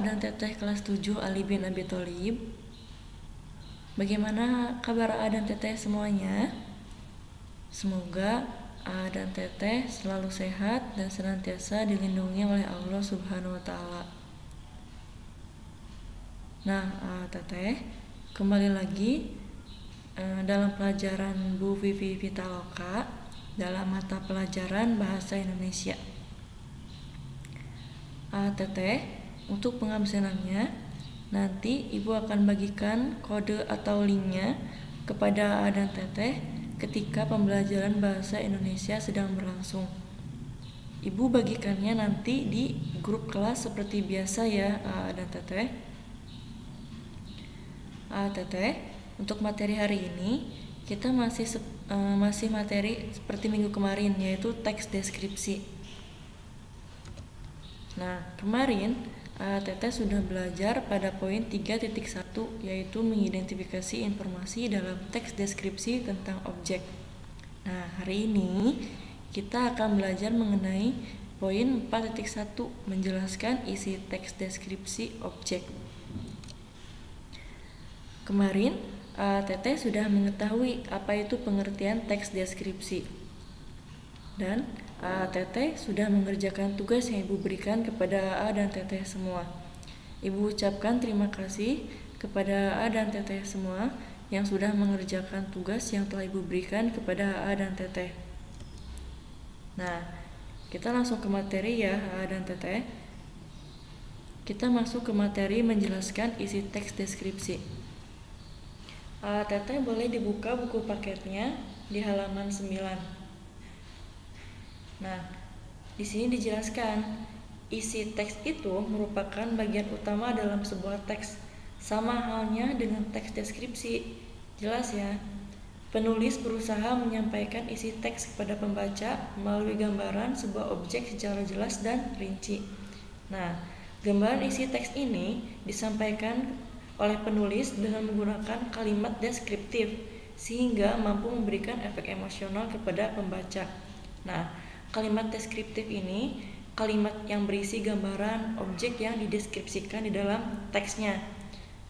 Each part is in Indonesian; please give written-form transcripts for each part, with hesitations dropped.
dan Teteh kelas 7 Ali bin Abi Thalib. Bagaimana kabar dan Teteh semuanya? Semoga dan Teteh selalu sehat dan senantiasa dilindungi oleh Allah Subhanahu wa Ta'ala. Nah, Teteh, kembali lagi dalam pelajaran Bu Vivi Vitaloka dalam mata pelajaran Bahasa Indonesia. Teteh, untuk pengabsenannya nanti Ibu akan bagikan kode atau linknya kepada dan Teteh ketika pembelajaran Bahasa Indonesia sedang berlangsung. Ibu bagikannya nanti di grup kelas seperti biasa ya dan Teteh. Teteh, untuk materi hari ini kita masih materi seperti minggu kemarin, yaitu teks deskripsi. Nah, kemarin Teteh sudah belajar pada poin 3.1, yaitu mengidentifikasi informasi dalam teks deskripsi tentang objek. Nah, hari ini kita akan belajar mengenai poin 4.1, menjelaskan isi teks deskripsi objek. Kemarin Teteh sudah mengetahui apa itu pengertian teks deskripsi, dan Teteh sudah mengerjakan tugas yang Ibu berikan kepada dan Teteh semua. Ibu ucapkan terima kasih kepada dan Teteh semua yang sudah mengerjakan tugas yang telah Ibu berikan kepada dan Teteh. Nah, kita langsung ke materi ya dan Teteh. Kita masuk ke materi menjelaskan isi teks deskripsi. Teteh boleh dibuka buku paketnya di halaman 9. Nah, di sini dijelaskan isi teks itu merupakan bagian utama dalam sebuah teks, sama halnya dengan teks deskripsi. Jelas ya? Penulis berusaha menyampaikan isi teks kepada pembaca melalui gambaran sebuah objek secara jelas dan rinci. Nah, gambaran isi teks ini disampaikan oleh penulis dengan menggunakan kalimat deskriptif sehingga mampu memberikan efek emosional kepada pembaca. Nah, kalimat deskriptif ini kalimat yang berisi gambaran objek yang dideskripsikan di dalam teksnya.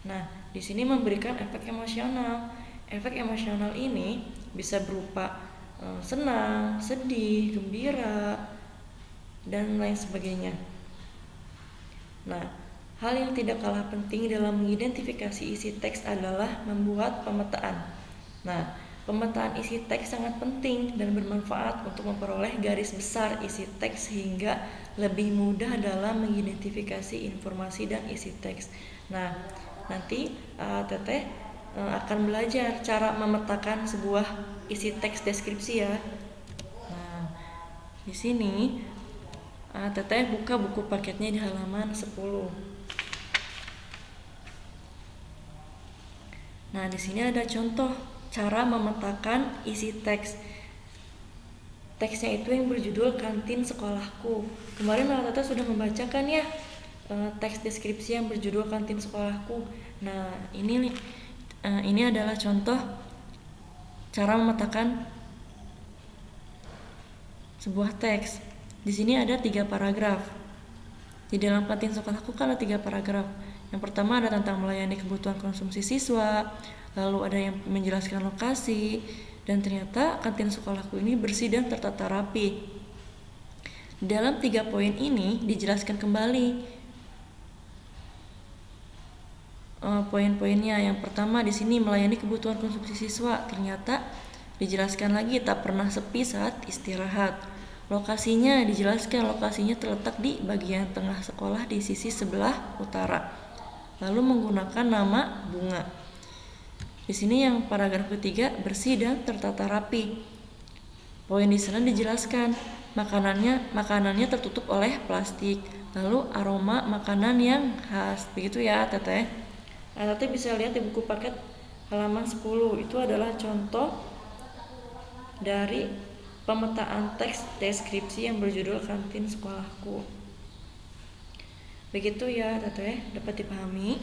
Nah, di sini memberikan efek emosional. Efek emosional ini bisa berupa senang, sedih, gembira, dan lain sebagainya. Nah, hal yang tidak kalah penting dalam mengidentifikasi isi teks adalah membuat pemetaan. Nah, pemetaan isi teks sangat penting dan bermanfaat untuk memperoleh garis besar isi teks sehingga lebih mudah dalam mengidentifikasi informasi dan isi teks. Nah, nanti Teteh akan belajar cara memetakan sebuah isi teks deskripsi ya. Nah, di sini Teteh buka buku paketnya di halaman 10. Nah, di sini ada contoh cara memetakan isi teks. Teksnya itu yang berjudul Kantin Sekolahku. Kemarin Teteh sudah membacakan ya teks deskripsi yang berjudul Kantin Sekolahku. Nah, ini adalah contoh cara memetakan sebuah teks. Di sini ada 3 paragraf. Di dalam Kantin Sekolahku kan ada 3 paragraf. Yang pertama ada tentang melayani kebutuhan konsumsi siswa, lalu ada yang menjelaskan lokasi, dan ternyata kantin sekolahku ini bersih dan tertata rapi. Dalam 3 poin ini dijelaskan kembali poin-poinnya. Yang pertama di sini melayani kebutuhan konsumsi siswa, ternyata dijelaskan lagi tak pernah sepi saat istirahat. Lokasinya dijelaskan, lokasinya terletak di bagian tengah sekolah di sisi sebelah utara. Lalu menggunakan nama bunga. Di sini yang paragraf ketiga bersih dan tertata rapi. Poin di sana dijelaskan makanannya tertutup oleh plastik. Lalu aroma makanan yang khas. Begitu ya Teteh. Teteh bisa lihat di buku paket halaman 10. Itu adalah contoh dari pemetaan teks deskripsi yang berjudul Kantin Sekolahku. Begitu ya Teteh, dapat dipahami?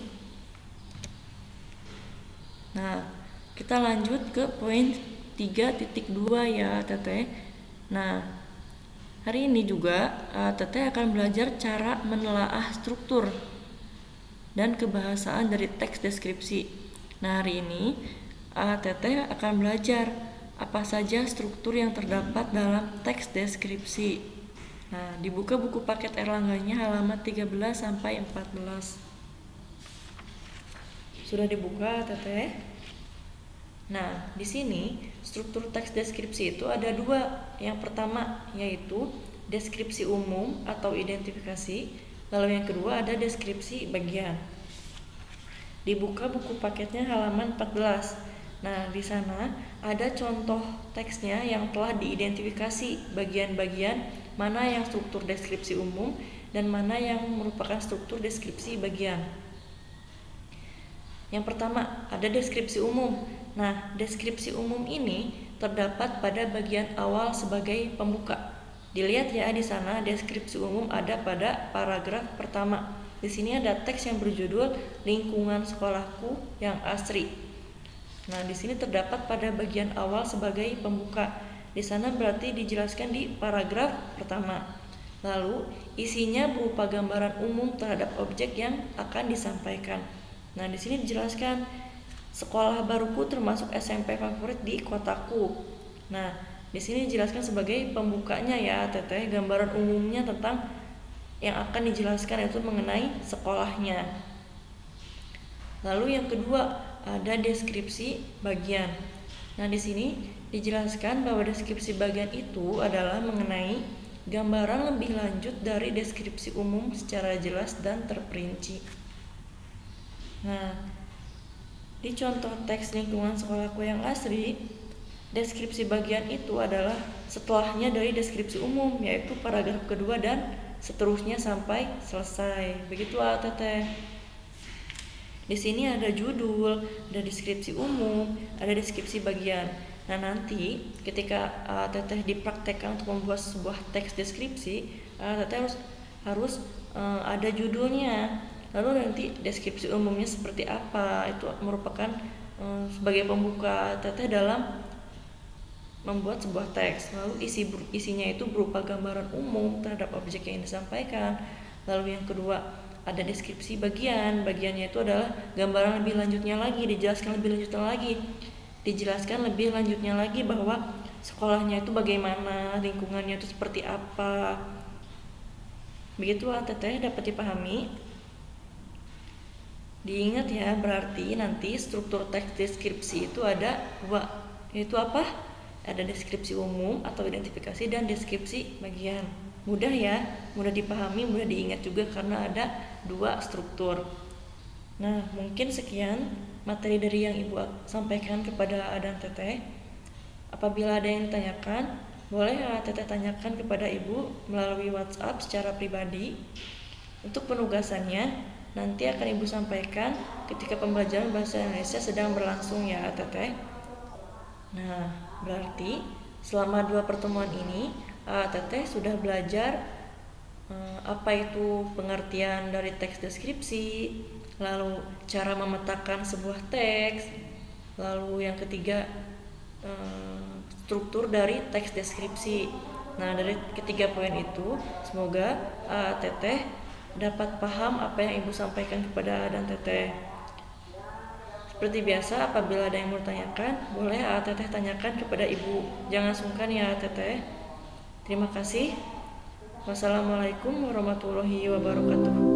Nah, kita lanjut ke poin 3.2 ya Teteh. Nah, hari ini juga Teteh akan belajar cara menelaah struktur dan kebahasaan dari teks deskripsi. Nah, hari ini Teteh akan belajar apa saja struktur yang terdapat dalam teks deskripsi. Nah, dibuka buku paket Erlangganya halaman 13 sampai 14. Sudah dibuka, Teteh? Nah, di sini struktur teks deskripsi itu ada dua. Yang pertama yaitu deskripsi umum atau identifikasi, lalu yang kedua ada deskripsi bagian. Dibuka buku paketnya halaman 14. Nah, di sana ada contoh teksnya yang telah diidentifikasi bagian-bagian mana yang struktur deskripsi umum dan mana yang merupakan struktur deskripsi bagian. Yang pertama, ada deskripsi umum. Nah, deskripsi umum ini terdapat pada bagian awal sebagai pembuka. Dilihat ya di sana deskripsi umum ada pada paragraf pertama. Di sini ada teks yang berjudul Lingkungan Sekolahku yang Asri. Nah, di sini terdapat pada bagian awal sebagai pembuka. Di sana berarti dijelaskan di paragraf pertama. Lalu, isinya berupa gambaran umum terhadap objek yang akan disampaikan. Nah, di sini dijelaskan sekolah baruku termasuk SMP favorit di kotaku. Nah, di sini dijelaskan sebagai pembukanya ya, Teteh, gambaran umumnya tentang yang akan dijelaskan itu mengenai sekolahnya. Lalu yang kedua ada deskripsi bagian. Nah, di sini dijelaskan bahwa deskripsi bagian itu adalah mengenai gambaran lebih lanjut dari deskripsi umum secara jelas dan terperinci. Nah, di contoh teks Lingkungan Sekolahku yang Asri, deskripsi bagian itu adalah setelahnya dari deskripsi umum, yaitu paragraf kedua dan seterusnya sampai selesai. Begitu Teteh. Di sini ada judul, ada deskripsi umum, ada deskripsi bagian. Nah, nanti ketika Teteh dipraktekkan untuk membuat sebuah teks deskripsi, Teteh harus ada judulnya. Lalu nanti deskripsi umumnya seperti apa, itu merupakan sebagai pembuka Teteh dalam membuat sebuah teks. Lalu isinya itu berupa gambaran umum terhadap objek yang disampaikan. Lalu yang kedua ada deskripsi bagian. Bagiannya itu adalah gambaran lebih lanjutnya lagi, dijelaskan lebih lanjutnya lagi bahwa sekolahnya itu bagaimana, lingkungannya itu seperti apa. Begitu Teteh, dapat dipahami? Diingat ya, berarti nanti struktur teks deskripsi itu ada dua, yaitu apa? Ada deskripsi umum atau identifikasi dan deskripsi bagian. Mudah ya, mudah dipahami, mudah diingat juga karena ada dua struktur. Nah, mungkin sekian materi dari yang Ibu sampaikan kepada Adan Teteh. Apabila ada yang ditanyakan, boleh Teteh tanyakan kepada Ibu melalui WhatsApp secara pribadi. Untuk penugasannya nanti akan Ibu sampaikan ketika pembelajaran bahasa Indonesia sedang berlangsung ya Teteh. Nah, berarti selama 2 pertemuan ini Teteh sudah belajar apa itu pengertian dari teks deskripsi, lalu cara memetakan sebuah teks, lalu yang ketiga struktur dari teks deskripsi. Nah, dari ketiga poin itu semoga Teteh dapat paham apa yang Ibu sampaikan kepada dan Teteh. Seperti biasa, apabila ada yang mau tanyakan, boleh Teteh tanyakan kepada Ibu. Jangan sungkan ya Teteh. Terima kasih. Wassalamualaikum warahmatullahi wabarakatuh.